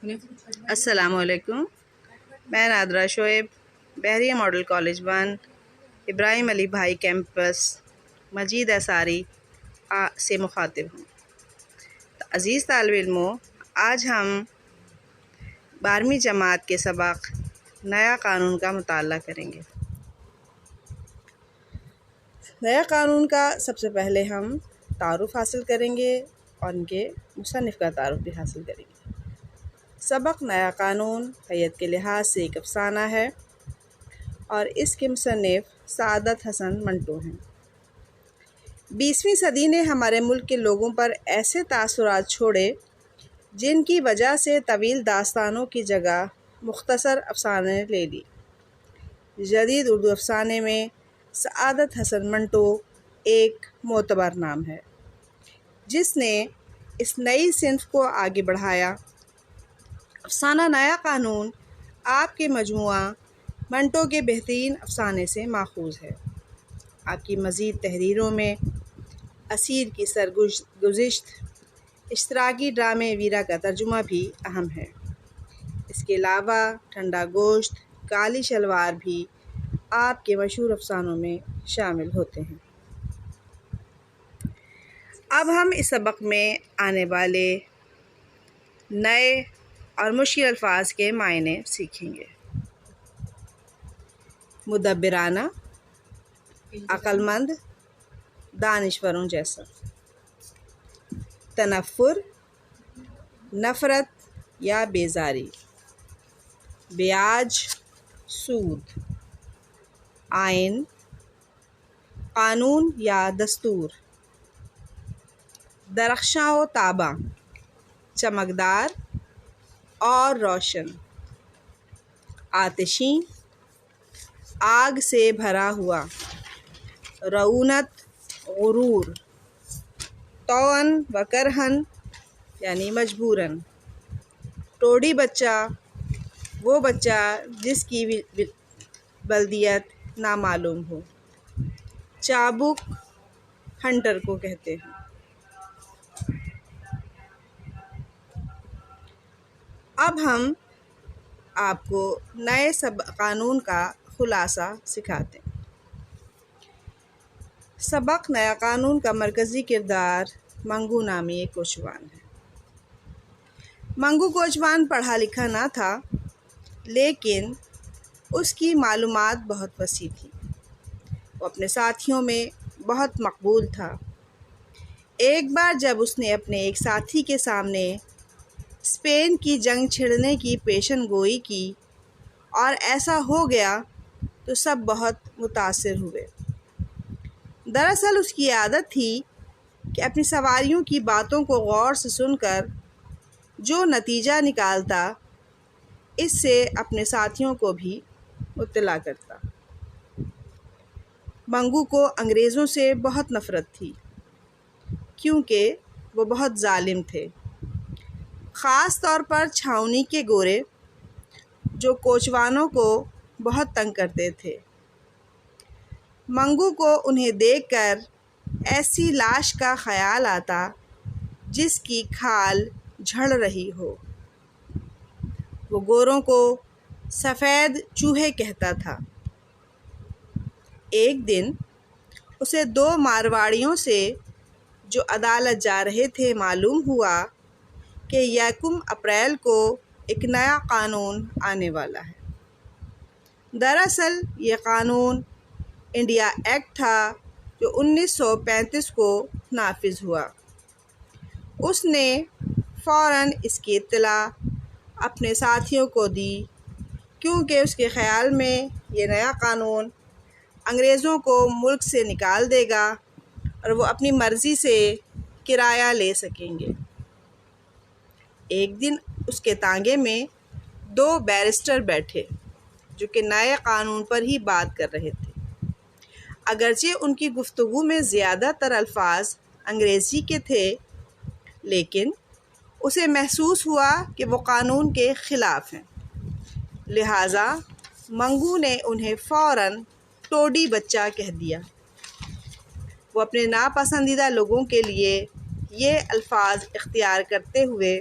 السلام علیکم، میں نادرہ شعیب بحریہ ماڈل کالج 1 ابراہیم علی بھائی کیمپس مجید انصاری سے مخاطب ہوں۔ عزیز طالب علموں، آج ہم 12ویں جماعت کے سبق نیا قانون کا مطالعہ کریں گے۔ نیا قانون کا سب سے پہلے ہم تعارف حاصل کریں گے اور ان کے مصنف کا تعارف بھی حاصل کریں گے۔ سبق نیا قانون حیت کے لحاظ سے ایک افسانہ ہے اور اس کے مصنف سعادت حسن منٹو ہیں۔ 20ویں صدی نے ہمارے ملک کے لوگوں پر ایسے تاثرات چھوڑے جن کی وجہ سے طویل داستانوں کی جگہ مختصر افسانے لے لی۔ جدید اردو افسانے میں سعادت حسن منٹو ایک معتبر نام ہے جس نے اس نئی صنف کو آگے بڑھایا۔ افسانہ نیا قانون آپ کے مجموعہ منٹو کے بہترین افسانے سے ماخوذ ہے۔ آپ کی مزید تحریروں میں اسیر کی سرگزشت، اشتراکی ڈرامے ویرا کا ترجمہ بھی اہم ہے۔ اس کے علاوہ ٹھنڈا گوشت، کالی شلوار بھی آپ کے مشہور افسانوں میں شامل ہوتے ہیں۔ اب ہم اس سبق میں آنے والے نئے اور مشکل الفاظ کے معنی سیکھیں گے۔ مدبرانہ، عقل مند، دانشوروں جیسا۔ تنفر، نفرت یا بیزاری۔ بیاج، سود۔ آئین، قانون یا دستور۔ درخشاں و تاباں، چمکدار اور روشن۔ آتشیں، آگ سے بھرا ہوا۔ رعونت، غرور۔ طوعاً و کرہاً یعنی مجبوراً۔ ٹوڈی بچہ، وہ بچہ جس کی بلدیت نامعلوم ہو۔ چابک، ہنٹر کو کہتے ہیں۔ اب ہم آپ کو نئے قانون کا خلاصہ سکھاتے ہیں۔ سبق نیا قانون کا مرکزی کردار منگو نامی ایک کوچوان ہے۔ منگو کوچوان پڑھا لکھا نہ تھا لیکن اس کی معلومات بہت وسیع تھی۔ وہ اپنے ساتھیوں میں بہت مقبول تھا۔ ایک بار جب اس نے اپنے ایک ساتھی کے سامنے اسپین کی جنگ چھڑنے کی پیشن گوئی کی اور ایسا ہو گیا تو سب بہت متاثر ہوئے۔ دراصل اس کی عادت تھی کہ اپنی سواریوں کی باتوں کو غور سے سن کر جو نتیجہ نکالتا اس سے اپنے ساتھیوں کو بھی مطلع کرتا۔ منگو کو انگریزوں سے بہت نفرت تھی کیونکہ وہ بہت ظالم تھے، خاص طور پر چھاؤنی کے گورے جو کوچوانوں کو بہت تنگ کرتے تھے۔ منگو کو انہیں دیکھ کر ایسی لاش کا خیال آتا جس کی کھال جھڑ رہی ہو۔ وہ گوروں کو سفید چوہے کہتا تھا۔ ایک دن اسے 2 مارواڑیوں سے جو عدالت جا رہے تھے معلوم ہوا کہ 1 اپریل کو ایک نیا قانون آنے والا ہے۔ دراصل یہ قانون انڈیا ایکٹ تھا جو 1935 کو نافذ ہوا۔ اس نے فوراً اس کی اطلاع اپنے ساتھیوں کو دی کیونکہ اس کے خیال میں یہ نیا قانون انگریزوں کو ملک سے نکال دے گا اور وہ اپنی مرضی سے کرایہ لے سکیں گے۔ ایک دن اس کے تانگے میں 2 بیرسٹر بیٹھے جو کہ نئے قانون پر ہی بات کر رہے تھے۔ اگرچہ ان کی گفتگو میں زیادہ تر الفاظ انگریزی کے تھے لیکن اسے محسوس ہوا کہ وہ قانون کے خلاف ہیں، لہٰذا منگو نے انہیں فوراً ٹوڈی بچہ کہہ دیا۔ وہ اپنے ناپسندیدہ لوگوں کے لیے یہ الفاظ اختیار کرتے ہوئے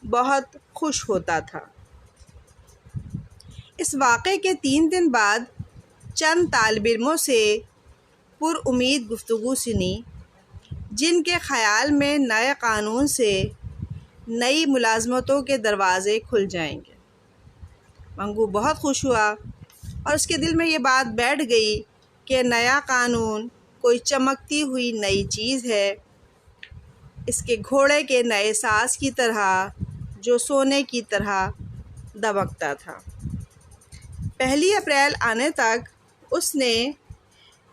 بہت خوش ہوتا تھا۔ اس واقعے کے 3 دن بعد چند طالب علموں سے پر امید گفتگو سنی جن کے خیال میں نئے قانون سے نئی ملازمتوں کے دروازے کھل جائیں گے۔ منگو بہت خوش ہوا اور اس کے دل میں یہ بات بیٹھ گئی کہ نیا قانون کوئی چمکتی ہوئی نئی چیز ہے، اس کے گھوڑے کے نئے ساز کی طرح جو سونے کی طرح دمکتا تھا۔ 1 اپریل آنے تک اس نے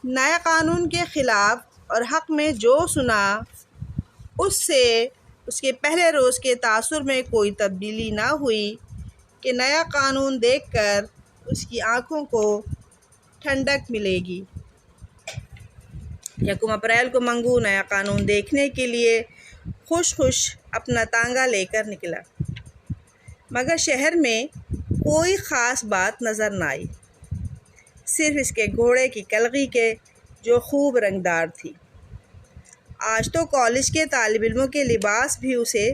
نئے قانون کے خلاف اور حق میں جو سنا اس سے اس کے پہلے روز کے تاثر میں کوئی تبدیلی نہ ہوئی کہ نیا قانون دیکھ کر اس کی آنکھوں کو ٹھنڈک ملے گی۔ 1 اپریل کو منگو نیا قانون دیکھنے کے لیے خوش اپنا تانگا لے کر نکلا، مگر شہر میں کوئی خاص بات نظر نہ آئی، صرف اس کے گھوڑے کی کلغی کے جو خوب رنگدار تھی۔ آج تو کالج کے طالب علموں کے لباس بھی اسے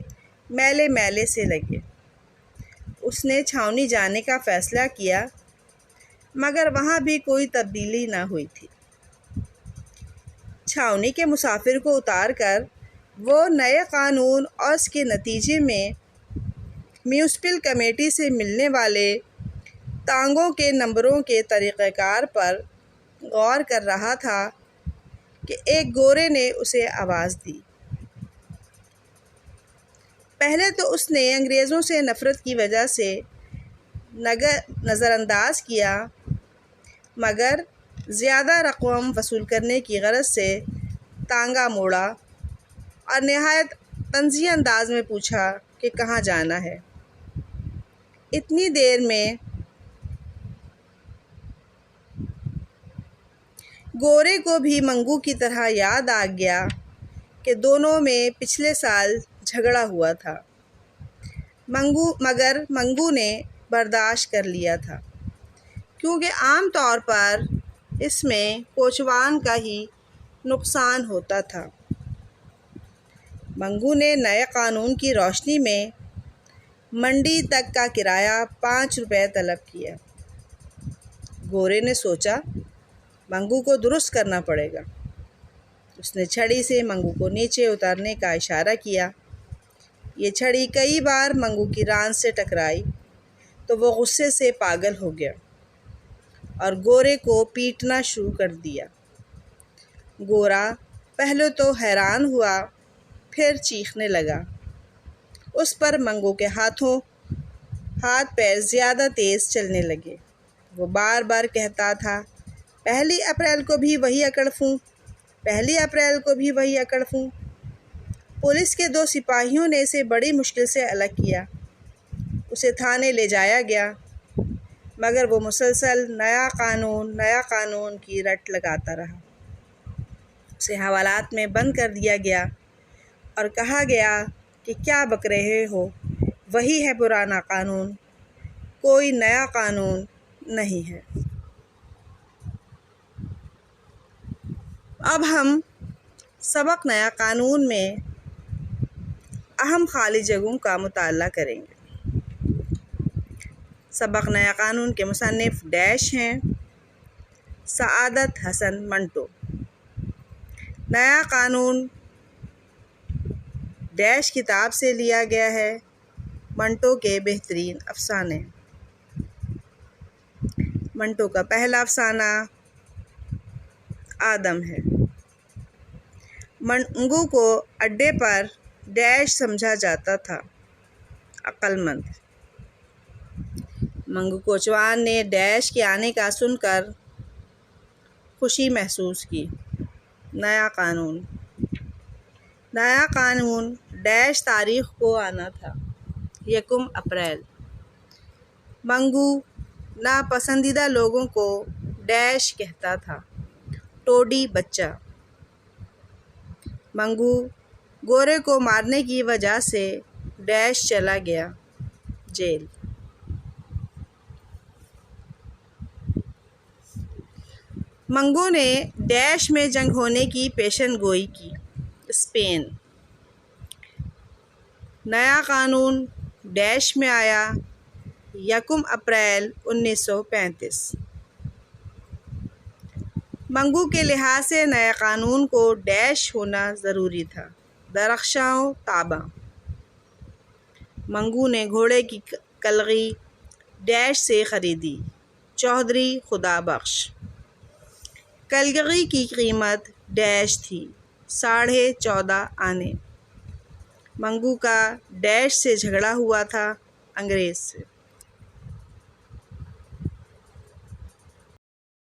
میلے میلے سے لگے۔ اس نے چھاؤنی جانے کا فیصلہ کیا، مگر وہاں بھی کوئی تبدیلی نہ ہوئی تھی۔ چھاؤنی کے مسافر کو اتار کر وہ نئے قانون اور اس کے نتیجے میں میونسپل کمیٹی سے ملنے والے تانگوں کے نمبروں کے طریقہ کار پر غور کر رہا تھا کہ ایک گورے نے اسے آواز دی۔ پہلے تو اس نے انگریزوں سے نفرت کی وجہ سے نظر انداز کیا، مگر زیادہ رقم وصول کرنے کی غرض سے تانگا موڑا اور نہایت طنزیہ انداز میں پوچھا کہ کہاں جانا ہے۔ اتنی دیر میں گورے کو بھی منگو کی طرح یاد آ گیا کہ دونوں میں پچھلے سال جھگڑا ہوا تھا، مگر منگو نے برداشت کر لیا تھا کیونکہ عام طور پر اس میں کوچوان کا ہی نقصان ہوتا تھا۔ منگو نے نئے قانون کی روشنی میں منڈی تک کا کرایہ 5 روپے طلب کیا۔ گورے نے سوچا منگو کو درست کرنا پڑے گا۔ اس نے چھڑی سے منگو کو نیچے اتارنے کا اشارہ کیا۔ یہ چھڑی کئی بار منگو کی ران سے ٹکرائی تو وہ غصے سے پاگل ہو گیا اور گورے کو پیٹنا شروع کر دیا۔ گورا پہلے تو حیران ہوا، پھر چیخنے لگا۔ اس پر منگو کے ہاتھ پیر زیادہ تیز چلنے لگے۔ وہ بار بار کہتا تھا، 1 اپریل کو بھی وہی اکڑ پھوں، 1 اپریل کو بھی وہی اکڑ پھوں۔ پولیس کے 2 سپاہیوں نے اسے بڑی مشکل سے الگ کیا۔ اسے تھانے لے جایا گیا، مگر وہ مسلسل نیا قانون کی رٹ لگاتا رہا۔ اسے حوالات میں بند کر دیا گیا اور کہا گیا کہ کیا بک رہے ہو، وہی ہے پرانا قانون، کوئی نیا قانون نہیں ہے۔ اب ہم سبق نیا قانون میں اہم خالی جگہوں کا مطالعہ کریں گے۔ سبق نیا قانون کے مصنف ڈیش ہیں سعادت حسن منٹو۔ نیا قانون ڈیش کتاب سے لیا گیا ہے، منٹو کے بہترین افسانے۔ منٹو کا پہلا افسانہ آدم ہے۔ منگو کو اڈے پر ڈیش سمجھا جاتا تھا، عقل مند۔ منگو کوچوان نے ڈیش کے آنے کا سن کر خوشی محسوس کی۔ نیا قانون ڈیش تاریخ کو آنا تھا، 1 اپریل۔ منگو ناپسندیدہ لوگوں کو ڈیش کہتا تھا، ٹوڈی بچہ۔ منگو گورے کو مارنے کی وجہ سے ڈیش چلا گیا، جیل۔ منگو نے ڈیش میں جنگ ہونے کی پیشن گوئی کی، اسپین۔ نیا قانون ڈیش میں آیا 1 اپریل 1935۔ منگو کے لحاظ سے نئے قانون کو ڈیش ہونا ضروری تھا، درخشاں و تاباں۔ منگو نے گھوڑے کی کلغی ڈیش سے خریدی، چودھری خدا بخش۔ کلغی کی قیمت ڈیش تھی، 14.5 آنے۔ منگو کا ڈیش سے جھگڑا ہوا تھا انگریز سے۔